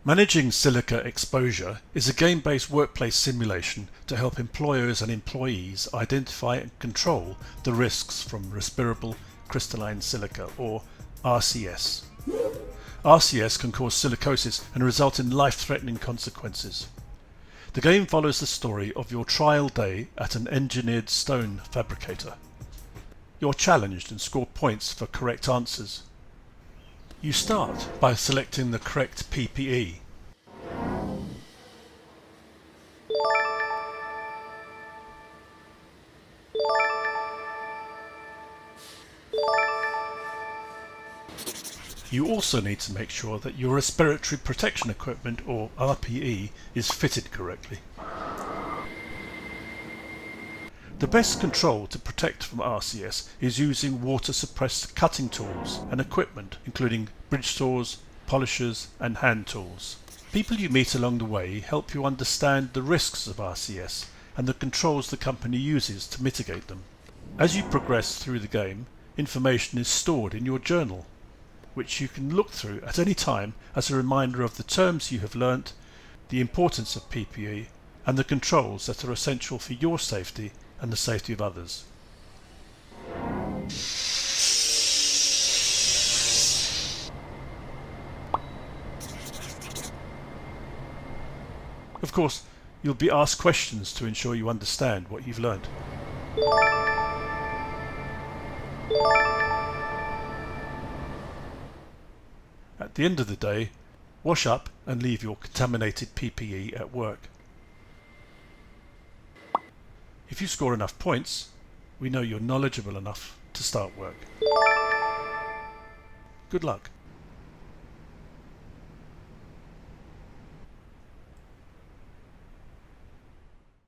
Managing Silica Exposure is a game-based workplace simulation to help employers and employees identify and control the risks from Respirable Crystalline Silica, or RCS. RCS can cause silicosis and result in life-threatening consequences. The game follows the story of your trial day at an engineered stone fabricator. You're challenged and score points for correct answers. You start by selecting the correct PPE. You also need to make sure that your respiratory protection equipment, or RPE, is fitted correctly. The best control to protect from RCS is using water-suppressed cutting tools and equipment, including bridge saws, polishers and hand tools. People you meet along the way help you understand the risks of RCS and the controls the company uses to mitigate them. As you progress through the game, information is stored in your journal, which you can look through at any time as a reminder of the terms you have learnt, the importance of PPE and the controls that are essential for your safety and the safety of others. Of course, you'll be asked questions to ensure you understand what you've learned. At the end of the day, wash up and leave your contaminated PPE at work. If you score enough points, we know you're knowledgeable enough to start work. Good luck.